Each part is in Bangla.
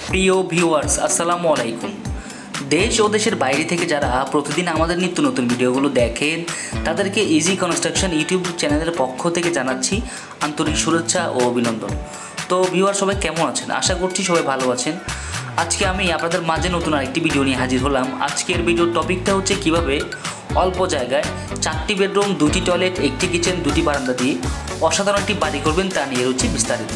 প্রিয় ভিউয়ার্স, আসসালামু আলাইকুম। দেশ ও দেশের বাইরে থেকে যারা প্রতিদিন আমাদের নিত্য নতুন ভিডিওগুলো দেখেন তাদেরকে ইজি কনস্ট্রাকশন ইউটিউব চ্যানেলের পক্ষ থেকে জানাচ্ছি আন্তরিক শুভেচ্ছা ও অভিনন্দন। তো ভিউয়ার সবাই কেমন আছেন? আশা করছি সবাই ভালো আছেন। আজকে আমি আপনাদের মাঝে নতুন আরেকটি ভিডিও নিয়ে হাজির হলাম। আজকের ভিডিওর টপিকটা হচ্ছে কিভাবে অল্প জায়গায় 4টি বেডরুম, 2টি টয়লেট, 1টি কিচেন, 2টি বারান্দা দিয়ে অসাধারণ একটি বাড়ি করবেন তা নিয়ে হচ্ছে বিস্তারিত।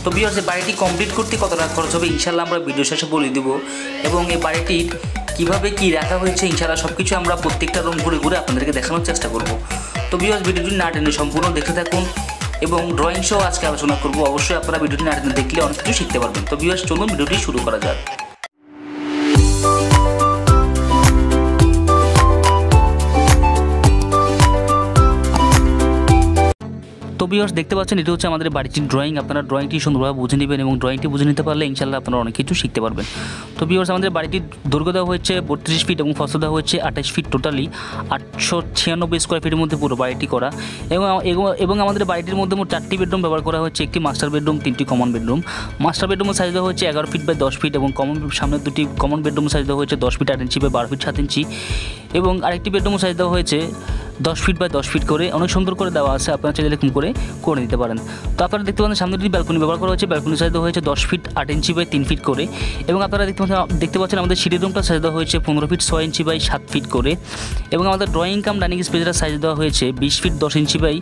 তো ভিউয়ার্স, এই বাড়িটি কমপ্লিট করতে কত টাকা খরচ হবে ইনশাল্লাহ আমরা ভিডিও শেষে বলে দেবো, এবং এই বাড়িটির কীভাবে কী রাখা হয়েছে ইনশাল্লাহ সব কিছু আমরা প্রত্যেকটা রুম ঘুরে ঘুরে আপনাদেরকে দেখানোর চেষ্টা করব। তো ভিউয়ার্স, ভিডিওটি না টেনে সম্পূর্ণ দেখতে থাকুন, এবং ড্রয়িং সহ আজকে আলোচনা করব। অবশ্যই আপনারা ভিডিওটি না টেনে দেখলে অনেক কিছু শিখতে পারবেন। তো ভিউয়ার্স, চলুন ভিডিওটি শুরু করা যাক। তো ভিউয়ার্স, দেখতে পাচ্ছেন এটা হচ্ছে আমাদের বাড়িটির ড্রয়িং। আপনারা ড্রয়িংটি সুন্দরভাবে বুঝে নেবেন, এবং ড্রয়িংটি বুঝে নিতে পারলে ইনশাল্লাহ আপনারা অনেক কিছু শিখতে পারবেন। তো ভিউয়ার্স, আমাদের বাড়িটির দৈর্ঘ্য দেওয়া হয়েছে 32 ফিট এবং ফসল দেওয়া হয়েছে 28 ফিট, টোটালি 896 স্কোয়ার ফিটের মধ্যে পুরো বাড়িটি করা। এবং আমাদের বাড়িটির মধ্যে মোট 4টি বেডরুম ব্যবহার করা হয়েছে, একটি মাস্টার বেডরুম, 3টি কমন বেডরুম। মাস্টার বেডরুমের সাইজ দেওয়া হয়েছে 11 ফিট বাই 10 ফিট, এবং সামনের 2টি কমন বেডরুমের সাইজ দেওয়া হয়েছে 10 ফিট 8 ইঞ্চি বাই 12 ফিট 7 ইঞ্চি, এবং আরেকটি বেডরুমের সাইজ দেওয়া হয়েছে 10 ফিট বাই 10 ফিট করে। অনেক সুন্দর করে দেওয়া আছে, আপনারা চাইলে এরকম করে নিতে পারেন। তো আপনারা দেখতে পাচ্ছেন সামনে দুটি ব্যালকনি ব্যবহার করা হয়েছে। ব্যালকনি সাইজ দেওয়া হয়েছে 10 ফিট 8 ইঞ্চি বাই 3 ফিট করে, এবং আপনারা দেখতে পাচ্ছেন আমাদের সিঁড়ি রুমটা সাইজ দেওয়া হয়েছে 15 ফিট 6 ইঞ্চি বাই 7 ফিট করে, এবং আমাদের ড্রয়িং কাম ডাইনিং স্পেসের সাইজ দেওয়া হয়েছে 20 ফিট 10 ইঞ্চি বাই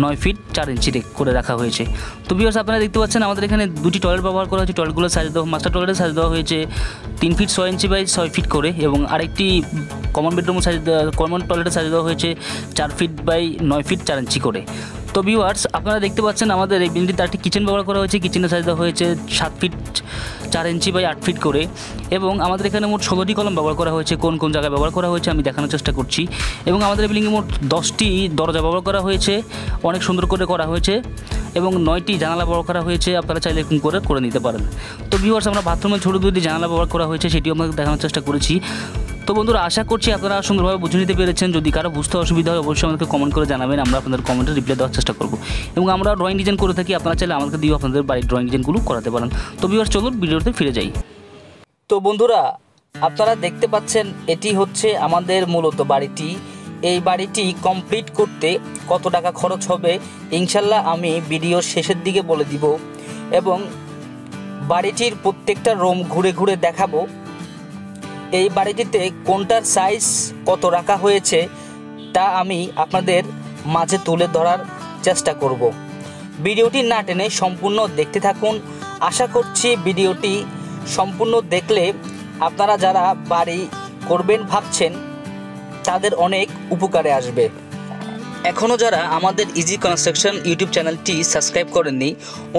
9 ফিট 4 ইঞ্চি করে রাখা হয়েছে। তো ভিউয়ার্স, আপনারা দেখতে পাচ্ছেন আমাদের এখানে 2টি টয়লেট ব্যবহার করা হয়েছে। টয়লেটগুলোর সাইজ দেওয়া, মাস্টার টয়লেটের সাইজ দেওয়া হয়েছে 3 ফিট 6 ইঞ্চি বাই 6 ফিট করে, এবং আরেকটি কমন বেডরুমের সাইজ, কমন টয়লেটের সাইজ দেওয়া হয়েছে 4 ফিট বাই 9 ফিট 4 ইঞ্চি করে। তো ভিউয়ার্স, আপনারা দেখতে পাচ্ছেন আমাদের এই বিল্ডিংটিতে একটি কিচেন ব্যবহার করা হয়েছে। কিচেনের সাইজ দেওয়া হয়েছে 7 ফিট 4 ইঞ্চি বাই 8 ফিট করে, এবং আমাদের এখানে মোট 16টি কলম ব্যবহার করা হয়েছে। কোন কোন জায়গায় ব্যবহার করা হয়েছে আমি দেখানোর চেষ্টা করছি। এবং আমাদের বিল্ডিংয়ে মোট 10টি দরজা ব্যবহার করা হয়েছে, অনেক সুন্দর করে করা হয়েছে, এবং 9টি জানালা ব্যবহার করা হয়েছে। আপনারা চাইলে এরকম করে নিতে পারেন। তো ভিউয়ার্স, আমরা বাথরুমে ছোটো 2টি জানালা ব্যবহার করা হয়েছে, সেটিও আমাদের দেখানোর চেষ্টা করেছি। তো বন্ধুরা, আশা করছি আপনারা সুন্দরভাবে বুঝে নিতে পেরেছেন। যদি কারো বুঝতে অসুবিধা হয় অবশ্যই আমাদেরকে কমেন্ট করে জানাবেন, আমরা আপনাদের কমেন্টে রিপ্লাই দেওয়ার চেষ্টা করব। এবং আমরা ড্রয়িং ডিজাইন করে থাকি, আপনারা চাইলে আমাদেরকে দিয়েও আপনাদের বাড়ির ড্রয়িং ডিজাইনগুলো করাতে পারেন। তো ভিউয়ার্স, চলুন ভিডিওতে ফিরে যাই। তো বন্ধুরা, আপনারা দেখতে পাচ্ছেন এটি হচ্ছে আমাদের মূলত বাড়িটি। এই বাড়িটি কমপ্লিট করতে কত টাকা খরচ হবে ইনশাল্লাহ আমি ভিডিওর শেষের দিকে বলে দিব, এবং বাড়িটির প্রত্যেকটা রুম ঘুরে ঘুরে দেখাবো। এই বাড়িটিতে কোনটার সাইজ কত রাখা হয়েছে তা আমি আপনাদের মাঝে তুলে ধরার চেষ্টা করব। ভিডিওটি না টেনে সম্পূর্ণ দেখতে থাকুন। আশা করছি ভিডিওটি সম্পূর্ণ দেখলে আপনারা যারা বাড়ি করবেন ভাবছেন তাদের অনেক উপকারে আসবে। এখনও যারা আমাদের ইজি কনস্ট্রাকশন ইউটিউব চ্যানেলটি সাবস্ক্রাইব করেননি,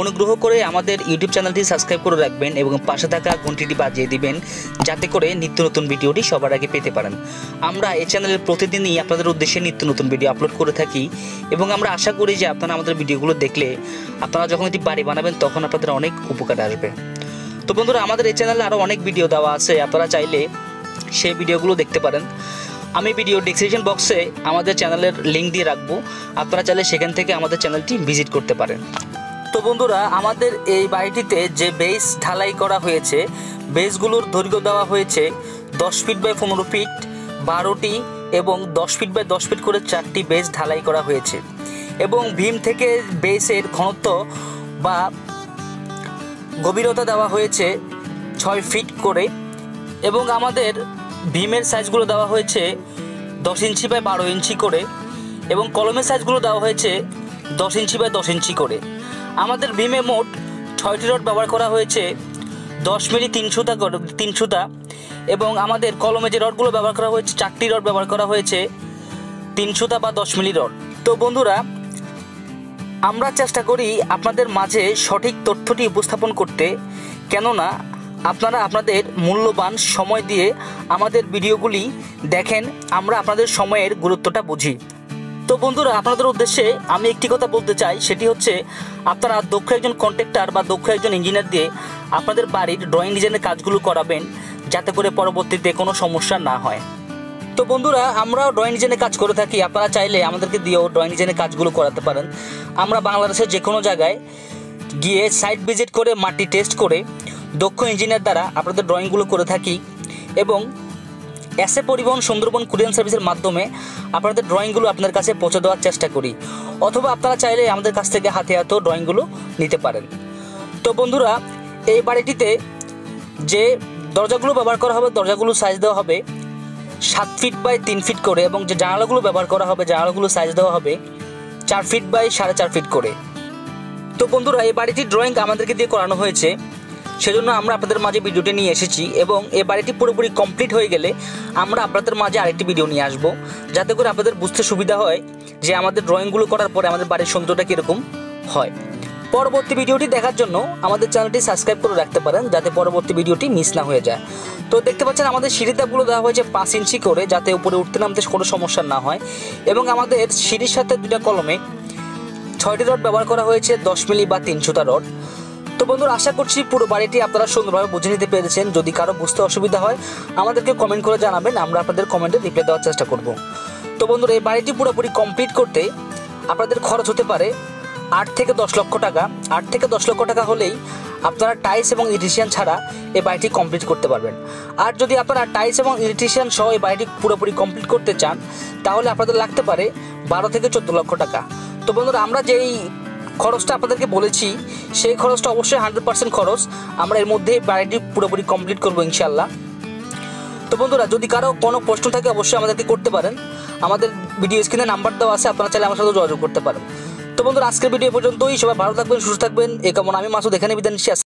অনুগ্রহ করে আমাদের ইউটিউব চ্যানেলটি সাবস্ক্রাইব করে রাখবেন, এবং পাশে থাকা ঘন্টিটি বাজিয়ে দিবেন, যাতে করে নিত্য নতুন ভিডিওটি সবার আগে পেতে পারেন। আমরা এই চ্যানেলের প্রতিদিনই আপনাদের উদ্দেশ্যে নিত্য নতুন ভিডিও আপলোড করে থাকি, এবং আমরা আশা করি যে আপনারা আমাদের ভিডিওগুলো দেখলে আপনারা যখন এটি বাড়ি বানাবেন তখন আপনাদের অনেক উপকারে আসবে। তো বন্ধুরা, আমাদের এই চ্যানেলে আরও অনেক ভিডিও দেওয়া আছে, আপনারা চাইলে সেই ভিডিওগুলো দেখতে পারেন। আমি ভিডিও ডেসক্রিপশন বক্সে আমাদের চ্যানেলের লিঙ্ক দিয়ে রাখবো, আপনারা চাইলে সেখান থেকে আমাদের চ্যানেলটি ভিজিট করতে পারেন। তো বন্ধুরা, আমাদের এই বাড়িটিতে যে বেস ঢালাই করা হয়েছে, বেসগুলোর দৈর্ঘ্য দেওয়া হয়েছে 10 ফিট বাই 15 ফিট 12টি, এবং 10 ফিট বাই 10 ফিট করে 4টি বেস ঢালাই করা হয়েছে, এবং ভীম থেকে বেসের ঘনত্ব বা গভীরতা দেওয়া হয়েছে 6 ফিট করে, এবং আমাদের ভীমের সাইজগুলো দেওয়া হয়েছে 10 ইঞ্চি বাই 12 ইঞ্চি করে, এবং কলমের সাইজগুলো দেওয়া হয়েছে 10 ইঞ্চি বাই 10 ইঞ্চি করে। আমাদের ভীমে মোট 6টি রড ব্যবহার করা হয়েছে 10 মিলি 3 সুতা, এবং আমাদের কলমে যে রডগুলো ব্যবহার করা হয়েছে 4টি রড ব্যবহার করা হয়েছে 3 সুতা বা 10 মিলি রড। তো বন্ধুরা, আমরা চেষ্টা করি আপনাদের মাঝে সঠিক তথ্যটি উপস্থাপন করতে, কেননা আপনারা আপনাদের মূল্যবান সময় দিয়ে আমাদের ভিডিওগুলি দেখেন, আমরা আপনাদের সময়ের গুরুত্বটা বুঝি। তো বন্ধুরা, আপনাদের উদ্দেশ্যে আমি একটি কথা বলতে চাই, সেটি হচ্ছে আপনারা দক্ষ একজন কন্ট্রাক্টর বা দক্ষ একজন ইঞ্জিনিয়ার দিয়ে আপনাদের বাড়ির ড্রয়িং ডিজাইনের কাজগুলো করাবেন, যাতে করে পরবর্তীতে কোনো সমস্যা না হয়। তো বন্ধুরা, আমরাও ড্রয়িং ডিজাইনের কাজ করে থাকি, আপনারা চাইলে আমাদেরকে দিয়েও ড্রয়িং ডিজাইনের কাজগুলো করাতে পারেন। আমরা বাংলাদেশের যে কোনো জায়গায় গিয়ে সাইট ভিজিট করে মাটি টেস্ট করে দক্ষ ইঞ্জিনিয়ার দ্বারা আপনাদের ড্রয়িংগুলো করে থাকি এবং এসএ পরিবহন সুন্দরবন কুরিয়ার সার্ভিসের মাধ্যমে আপনাদের ড্রয়িংগুলো আপনার কাছে পৌঁছে দেওয়ার চেষ্টা করি, অথবা আপনারা চাইলে আমাদের কাছ থেকে হাতে হাতেও ড্রয়িংগুলো নিতে পারেন। তো বন্ধুরা, এই বাড়িটিতে যে দরজাগুলো ব্যবহার করা হবে, দরজাগুলো সাইজ দেওয়া হবে 7 ফিট বাই 3 ফিট করে, এবং যে জানালাগুলো ব্যবহার করা হবে, জানালাগুলো সাইজ দেওয়া হবে 4 ফিট বাই 4.5 ফিট করে। তো বন্ধুরা, এই বাড়িটির ড্রয়িং আমাদেরকে দিয়ে করানো হয়েছে, সেজন্য আমরা আপনাদের মাঝে ভিডিওটি নিয়ে এসেছি, এবং এই বাড়িটি পুরোপুরি কমপ্লিট হয়ে গেলে আমরা আপনাদের মাঝে আরেকটি ভিডিও নিয়ে আসব, যাতে করে আপনাদের বুঝতে সুবিধা হয় যে আমাদের ড্রয়িংগুলো করার পরে আমাদের বাড়ির সৌন্দর্যটা কীরকম হয়। পরবর্তী ভিডিওটি দেখার জন্য আমাদের চ্যানেলটি সাবস্ক্রাইব করে রাখতে পারেন, যাতে পরবর্তী ভিডিওটি মিস না হয়ে যায়। তো দেখতে পাচ্ছেন আমাদের সিঁড়ির ধাপগুলো দেওয়া হয়েছে 5 ইঞ্চি করে, যাতে উপরে উঠতে নামতে কোনো সমস্যা না হয়, এবং আমাদের সিঁড়ির সাথে 2টা কলমে 6টি রড ব্যবহার করা হয়েছে 10 মিলি বা 3 সুতা রড। তো বন্ধুরা, আশা করছি পুরো বাড়িটি আপনারা সুন্দরভাবে বুঝে নিতে পেরেছেন। যদি কারো বুঝতে অসুবিধা হয় আমাদেরকে কমেন্ট করে জানাবেন, আমরা আপনাদের কমেন্টে রিপ্লাই দেওয়ার চেষ্টা করব। তো বন্ধুরা, এই বাড়িটি পুরোপুরি কমপ্লিট করতে আপনাদের খরচ হতে পারে 8 থেকে 10 লক্ষ টাকা। 8 থেকে 10 লক্ষ টাকা হলেই আপনারা টাইলস এবং ইলেকট্রিশিয়ান ছাড়া এই বাড়িটি কমপ্লিট করতে পারবেন। আর যদি আপনারা টাইলস এবং ইলেকট্রিশিয়ান সহ এই বাড়িটি পুরোপুরি কমপ্লিট করতে চান, তাহলে আপনাদের লাগতে পারে 12 থেকে 14 লক্ষ টাকা। তো বন্ধুরা, আমরা যেই খরচটা আপনাদেরকে বলেছি সেই খরচটা অবশ্যই 100% খরচ। আমরা এর মধ্যে বাড়িটি পুরোপুরি কমপ্লিট করবো ইনশাল্লাহ। তো বন্ধুরা, যদি কারো কোনো প্রশ্ন থাকে অবশ্যই আমাদেরকে করতে পারেন। আমাদের ভিডিও স্ক্রিনে নাম্বার দেওয়া আছে, আপনারা চাইলে আমার সাথে যোগাযোগ করতে পারেন। তো বন্ধুরা, আজকের ভিডিও পর্যন্তই। সবাই ভালো থাকবেন, সুস্থ থাকবেন এই কামনা আমি মাসুদ এখানে বিদায় নিচ্ছি।